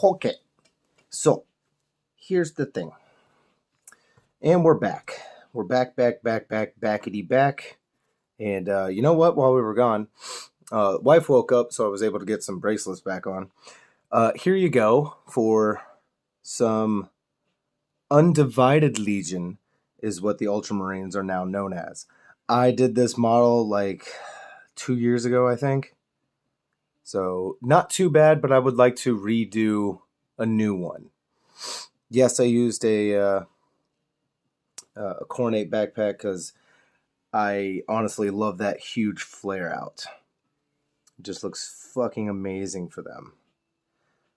Okay, so here's the thing. And we're back. We're backity back. And you know what? While we were gone, wife woke up, so I was able to get some bracelets back on. Here you go for some Undivided Legion, is what the Ultramarines are now known as. I did this model like 2 years ago, I think. So not too bad, but I would like to redo a new one. Yes, I used a Cornate backpack because I honestly love that huge flare out. It just looks fucking amazing for them.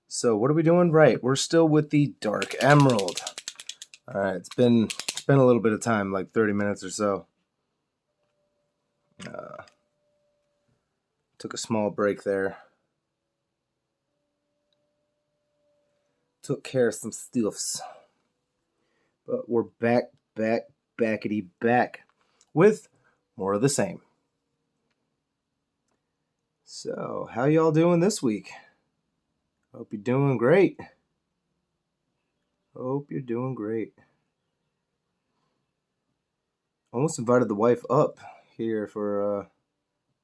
So what are we doing? Right, we're still with the Dark Emerald. All right, it's been a little bit of time, like 30 minutes or so. Took a small break there. Took care of some stuffs. But we're backity back with more of the same. So, how y'all doing this week? Hope you're doing great. Hope you're doing great. Almost invited the wife up here for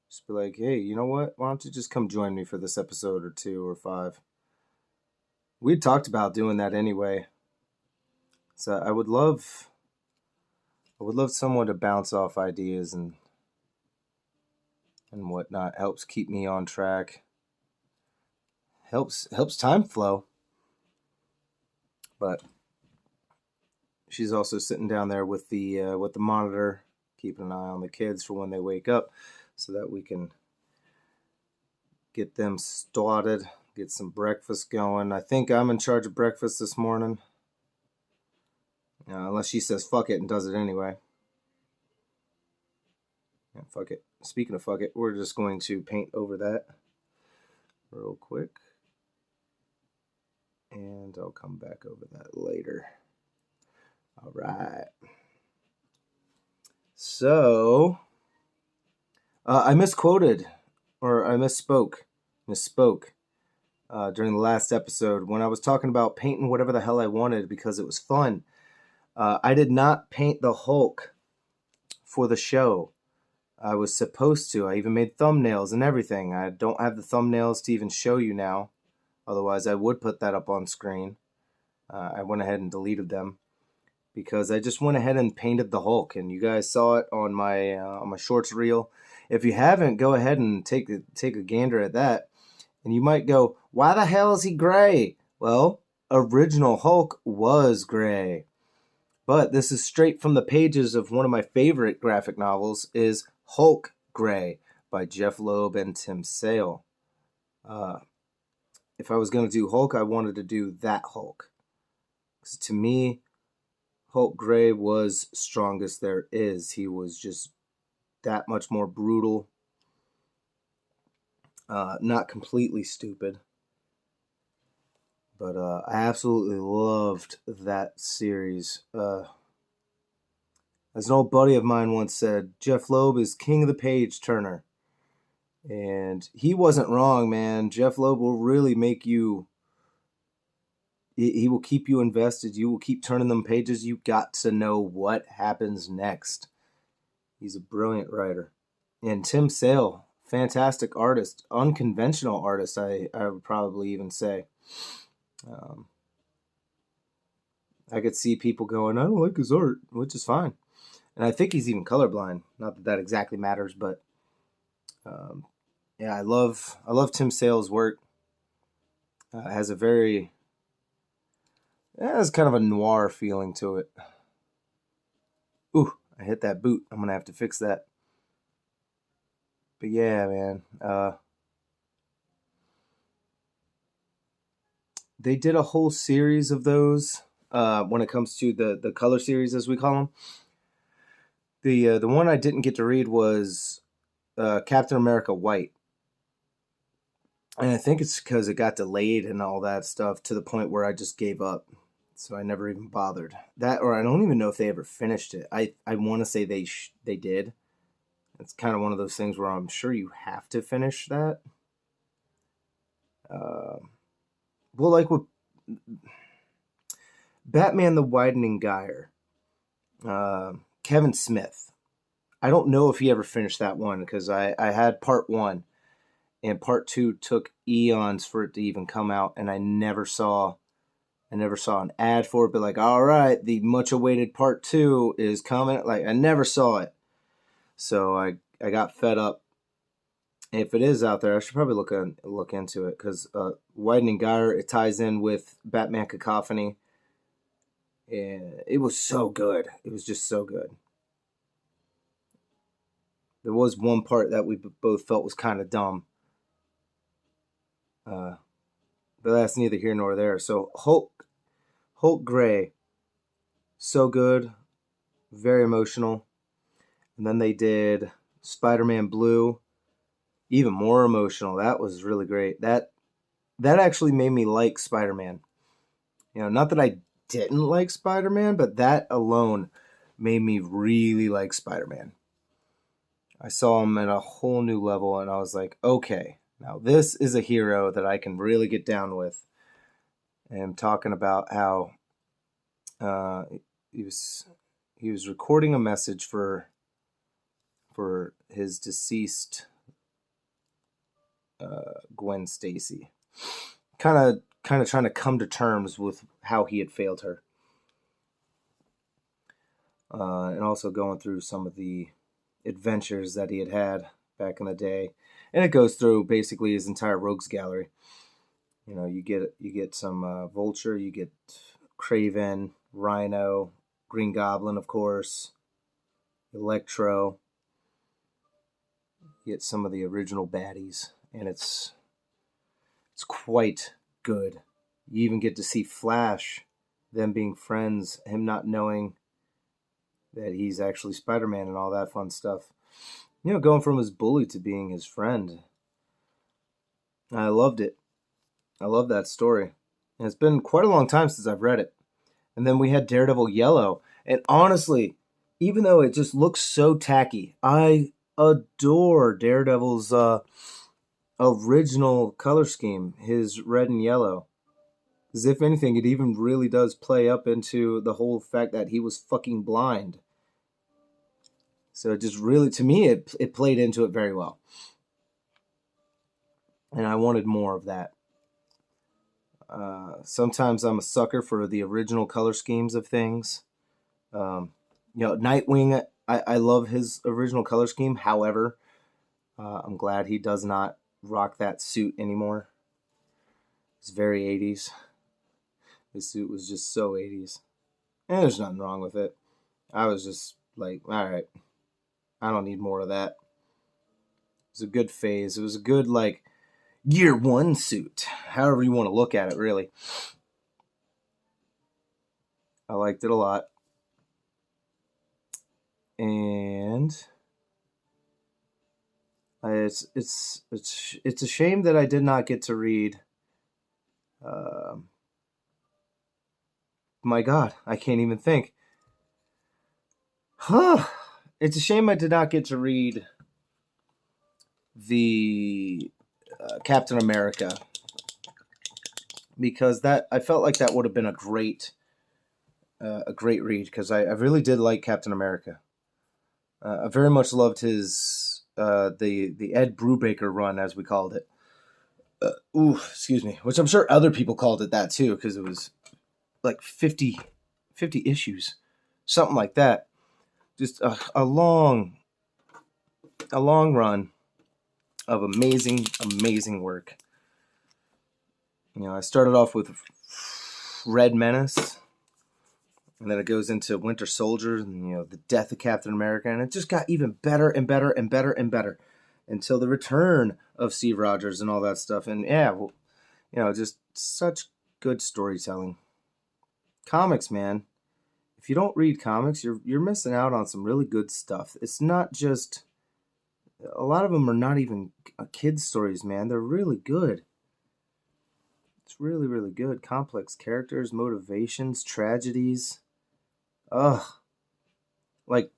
just be like, hey, you know what? Why don't you just come join me for this episode or 2 or 5? We talked about doing that anyway. So I would love someone to bounce off ideas and whatnot. Helps keep me on track. Helps time flow. But she's also sitting down there with the monitor, keeping an eye on the kids for when they wake up, so that we can get them started, get some breakfast going. I think I'm in charge of breakfast this morning. Unless she says fuck it and does it anyway. Yeah, fuck it. Speaking of fuck it, we're just going to paint over that real quick. And I'll come back over that later. All right. So, I misquoted, or I misspoke during the last episode when I was talking about painting whatever the hell I wanted because it was fun. I did not paint the Hulk for the show. I was supposed to. I even made thumbnails and everything. I don't have the thumbnails to even show you now. Otherwise, I would put that up on screen. I went ahead and deleted them because I just went ahead and painted the Hulk, and you guys saw it on my shorts reel. If you haven't, go ahead and take a gander at that. And you might go, why the hell is he gray? Well, original Hulk was gray. But this is straight from the pages of one of my favorite graphic novels, is Hulk Gray by Jeff Loeb and Tim Sale. If I was going to do Hulk, I wanted to do that Hulk. Because to me, Hulk Gray was strongest there is. He was just that much more brutal. Not completely stupid. But I absolutely loved that series. As an old buddy of mine once said, Jeff Loeb is king of the page turner. And he wasn't wrong, man. Jeff Loeb will really make you... He will keep you invested. You will keep turning them pages. You got to know what happens next. He's a brilliant writer. And Tim Sale, fantastic artist. Unconventional artist, I would probably even say. I could see people going, I don't like his art, which is fine. And I think he's even colorblind. Not that that exactly matters, but yeah, I love Tim Sale's work. It has a very... It has kind of a noir feeling to it. Ooh, I hit that boot. I'm going to have to fix that. But yeah, man. They did a whole series of those when it comes to the color series, as we call them. The one I didn't get to read was Captain America White. And I think it's because it got delayed and all that stuff to the point where I just gave up. So I never even bothered. That, or I don't even know if they ever finished it. I want to say they did. It's kind of one of those things where I'm sure you have to finish that. Well, like with Batman the Widening Gyre, Kevin Smith. I don't know if he ever finished that one because I had part one, and part two took eons for it to even come out, and I never saw an ad for it. But like, all right, the much awaited part two is coming. Like, I never saw it, so I got fed up. If it is out there, I should probably look into it because Widening Gyre, it ties in with Batman Cacophony. And it was so good. It was just so good. There was one part that we both felt was kind of dumb. But that's neither here nor there. So Hulk Gray, so good, very emotional. And then they did Spider-Man Blue, even more emotional. That was really great. That actually made me like Spider-Man. You know, not that I didn't like Spider-Man, but that alone made me really like Spider-Man. I saw him at a whole new level, and I was like, okay, now this is a hero that I can really get down with. And I'm talking about how he was recording a message for his deceased Gwen Stacy. Kind of trying to come to terms with how he had failed her. And also going through some of the adventures that he had back in the day. And it goes through basically his entire rogues gallery. You know, you get some Vulture, you get Kraven, Rhino, Green Goblin, of course, Electro. You get some of the original baddies, and it's quite good. You even get to see Flash, them being friends, him not knowing that he's actually Spider-Man and all that fun stuff. You know, going from his bully to being his friend. I loved it. I love that story. And it's been quite a long time since I've read it. And then we had Daredevil Yellow. And honestly, even though it just looks so tacky, I adore Daredevil's original color scheme, his red and yellow. As if anything, it even really does play up into the whole fact that he was fucking blind. So it just really, to me, it played into it very well. And I wanted more of that. Sometimes I'm a sucker for the original color schemes of things. You know, Nightwing, I love his original color scheme. However, I'm glad he does not rock that suit anymore. It's very 80s. His suit was just so 80s. And there's nothing wrong with it. I was just like, all right, I don't need more of that. It was a good phase. It was a good, like, year one suit. However you want to look at it, really. I liked it a lot. And it's a shame that I did not get to read. My God, I can't even think. It's a shame I did not get to read the Captain America, because that, I felt like that would have been a great read, because I really did like Captain America. I very much loved his the Ed Brubaker run, as we called it. Excuse me, which I'm sure other people called it that too, because it was like 50 issues, something like that. Just a long run of amazing work. You know, I started off with Red Menace, and then it goes into Winter Soldier, and, you know, the death of Captain America, and it just got even better and better and better and better until the return of Steve Rogers and all that stuff. And yeah, well, you know, just such good storytelling. Comics, man. If you don't read comics, you're missing out on some really good stuff. It's not just, a lot of them are not even kids' stories, man. They're really good. It's really, really good. Complex characters, motivations, tragedies. Ugh. Like,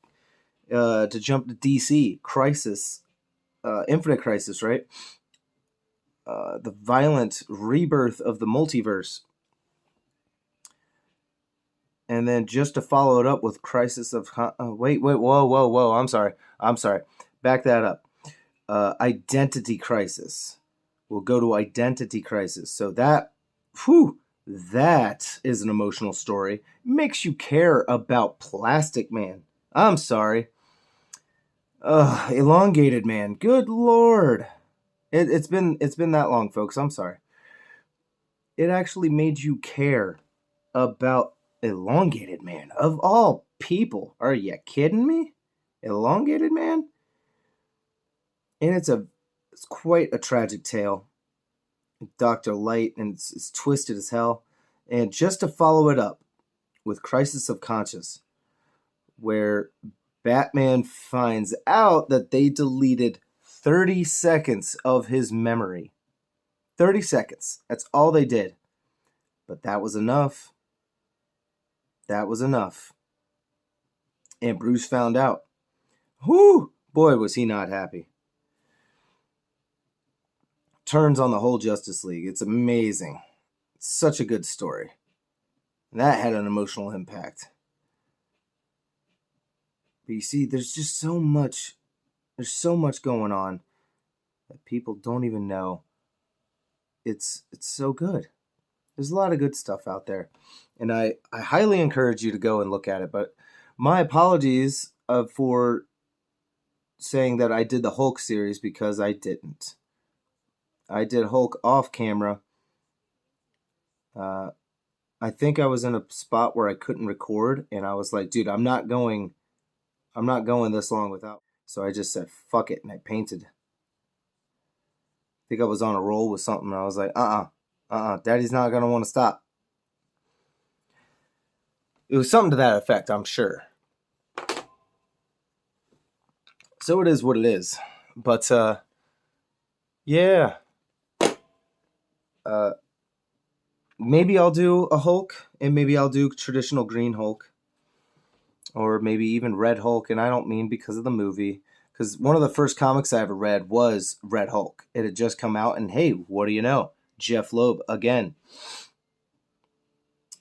to jump to DC, Crisis, Infinite Crisis, right? The violent rebirth of the multiverse. And then just to follow it up with Crisis of wait, whoa, I'm sorry, back that up. Identity Crisis. We'll go to Identity Crisis. So that is an emotional story. It makes you care about Plastic Man. I'm sorry. Elongated Man. Good Lord. It's been that long, folks. I'm sorry. It actually made you care about Elongated Man. Of all people. Are you kidding me? Elongated Man? And it's quite a tragic tale. Dr. Light, and it's twisted as hell. And just to follow it up with Crisis of Conscience, where Batman finds out that they deleted 30 seconds of his memory. 30 seconds. That's all they did. But that was enough. That was enough. And Bruce found out. Whew! Boy, was he not happy. Turns on the whole Justice League. It's amazing. It's such a good story. And that had an emotional impact. But you see, there's just so much. There's so much going on that people don't even know. It's so good. There's a lot of good stuff out there. And I highly encourage you to go and look at it. But my apologies for saying that I did the Hulk series, because I didn't. I did Hulk off camera. I think I was in a spot where I couldn't record, and I was like, dude, I'm not going this long without. So I just said, fuck it, and I painted. I think I was on a roll with something, and I was like, Daddy's not going to want to stop. It was something to that effect, I'm sure. So it is what it is. But, yeah. Maybe I'll do a Hulk, and maybe I'll do traditional green Hulk. Or maybe even Red Hulk, and I don't mean because of the movie. Because one of the first comics I ever read was Red Hulk. It had just come out, and hey, what do you know? Jeff Loeb again.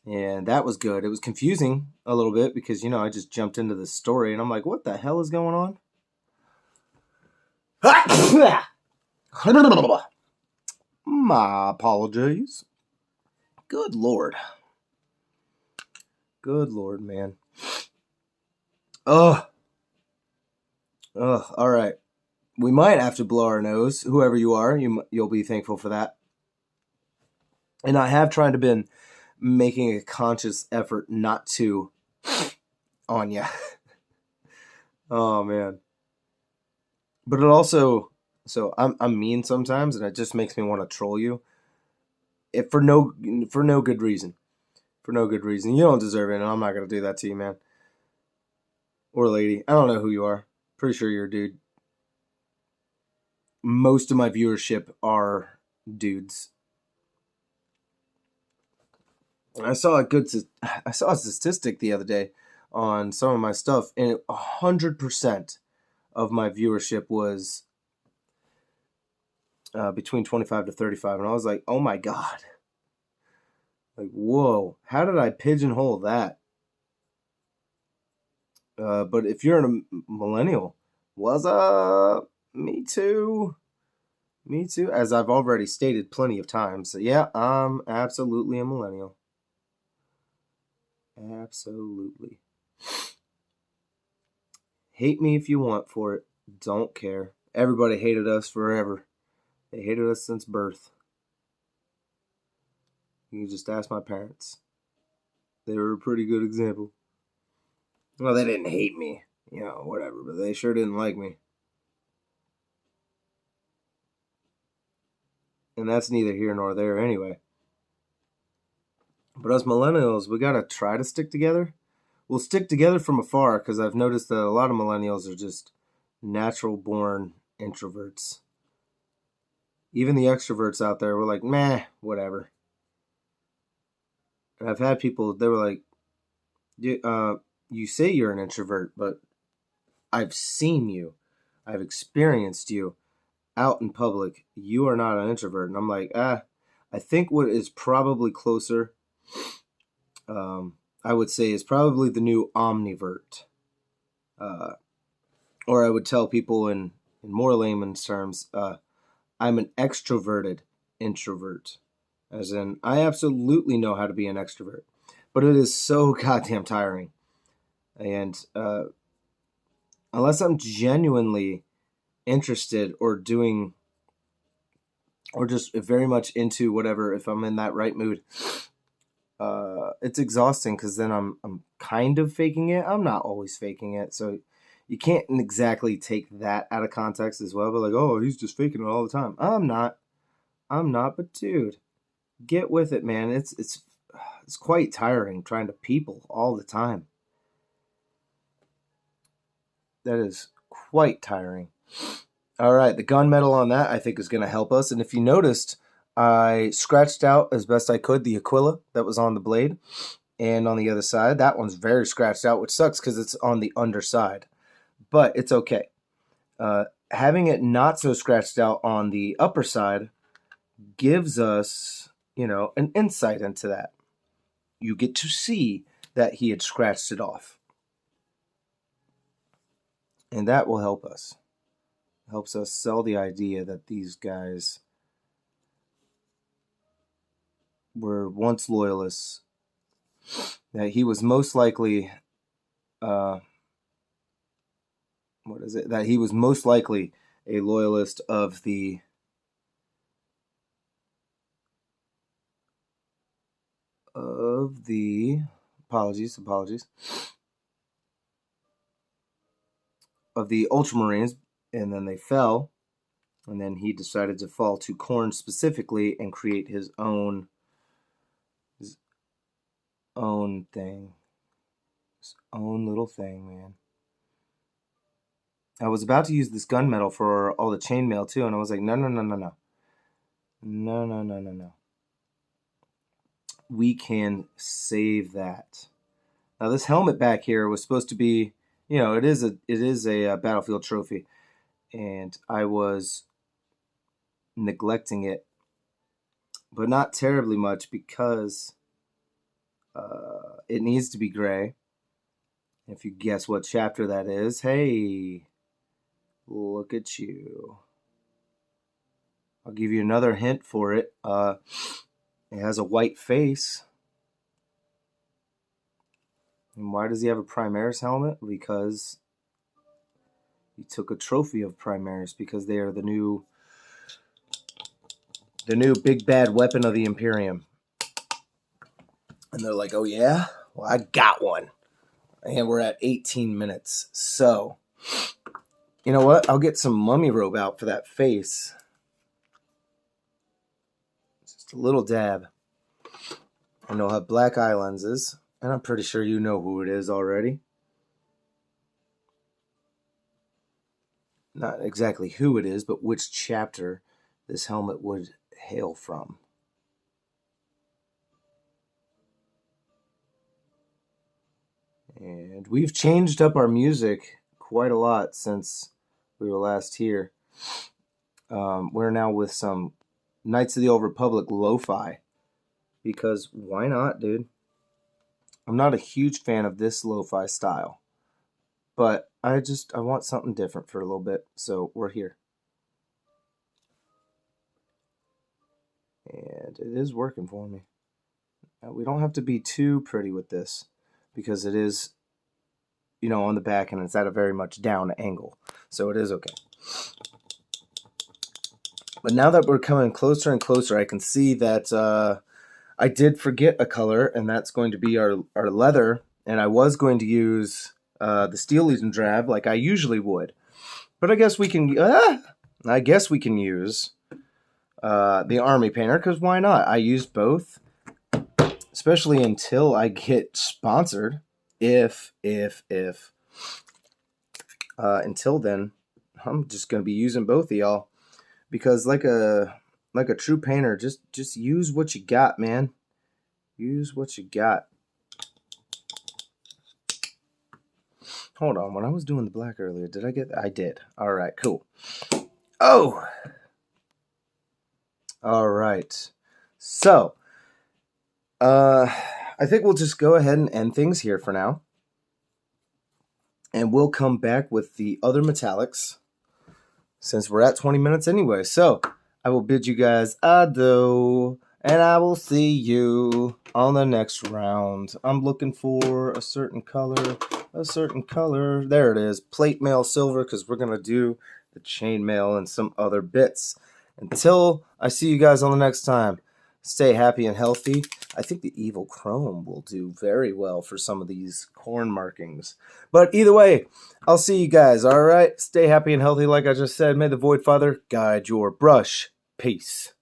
And that was good. It was confusing a little bit because, I just jumped into the story, and I'm like, what the hell is going on? My apologies. Good Lord. Good Lord, man. All right. We might have to blow our nose. Whoever you are, you'll be thankful for that. And I have tried to been making a conscious effort not to on ya. Oh man. But it also, so I'm mean sometimes, and it just makes me want to troll you. For no good reason. For no good reason. You don't deserve it, and I'm not gonna do that to you, man. Or lady. I don't know who you are. Pretty sure you're a dude. Most of my viewership are dudes. I saw a statistic the other day on some of my stuff, and 100% of my viewership was between 25 to 35, and I was like, oh my god. Like, whoa, how did I pigeonhole that? But if you're a millennial, what's up? Me too. Me too. As I've already stated plenty of times. So yeah, I'm absolutely a millennial. Absolutely. Hate me if you want for it. Don't care. Everybody hated us forever. They hated us since birth. You can just ask my parents. They were a pretty good example. Well, they didn't hate me. Whatever. But they sure didn't like me. And that's neither here nor there anyway. But us millennials, we gotta try to stick together. We'll stick together from afar, because I've noticed that a lot of millennials are just natural-born introverts. Even the extroverts out there were like, meh, whatever. And I've had people, they were like, you say you're an introvert, but I've seen you. I've experienced you out in public. You are not an introvert. And I'm like, I think what is probably closer, I would say is probably the new omnivert. Or I would tell people in more layman's terms, I'm an extroverted introvert. As in, I absolutely know how to be an extrovert, but it is so goddamn tiring. And unless I'm genuinely interested or doing, or just very much into whatever, if I'm in that right mood, it's exhausting because then I'm kind of faking it. I'm not always faking it, so you can't exactly take that out of context as well. But like, oh, he's just faking it all the time. I'm not. But dude, get with it, man. It's quite tiring trying to people all the time. That is quite tiring. All right, the gunmetal on that I think is going to help us. And if you noticed, I scratched out as best I could the Aquila that was on the blade. And on the other side, that one's very scratched out, which sucks because it's on the underside. But it's okay. Having it not so scratched out on the upper side gives us, an insight into that. You get to see that he had scratched it off. And that will help us. Helps us sell the idea that these guys were once loyalists. That he was most likely, that he was most likely a loyalist of the apologies of the Ultramarines, and then they fell, and then he decided to fall to Khorne specifically and create his own thing, his own little thing, man. I was about to use this gunmetal for all the chainmail too, and I was like, no. We can save that. Now this helmet back here was supposed to be, it is a battlefield trophy, and I was neglecting it, but not terribly much because it needs to be gray. If you guess what chapter that is, hey, look at you. I'll give you another hint for it. It has a white face. And why does he have a Primaris helmet? Because he took a trophy of Primaris, because they are the new big bad weapon of the Imperium. And they're like, oh yeah? Well, I got one. And we're at 18 minutes. So, you know what? I'll get some mummy robe out for that face. Just a little dab. And they'll have black eye lenses. And I'm pretty sure you know who it is already. Not exactly who it is, but which chapter this helmet would hail from. And we've changed up our music quite a lot since we were last here. We're now with some Knights of the Old Republic lo-fi. Because why not, dude? I'm not a huge fan of this lo-fi style. But I want something different for a little bit. So we're here. And it is working for me. Now, we don't have to be too pretty with this, because it is, on the back, and it's at a very much down angle. So it is okay. But now that we're coming closer and closer, I can see that I did forget a color, and that's going to be our leather. And I was going to use the Steel Legion drab like I usually would. But I guess we can use the Army Painter, because why not? I use both, especially until I get sponsored. If until then, I'm just gonna be using both of y'all, because like a true painter, just use what you got, man. Use what you got. Hold on, when I was doing the black earlier, did I get that? I did. All right, cool. Oh, all right. So, I I think we'll just go ahead and end things here for now. And we'll come back with the other metallics since we're at 20 minutes anyway. So I will bid you guys adieu, and I will see you on the next round. I'm looking for a certain color. There it is. Plate mail silver, because we're going to do the chainmail and some other bits. Until I see you guys on the next time, stay happy and healthy. I think the evil chrome will do very well for some of these corn markings. But either way, I'll see you guys, all right? Stay happy and healthy, like I just said. May the Void Father guide your brush. Peace.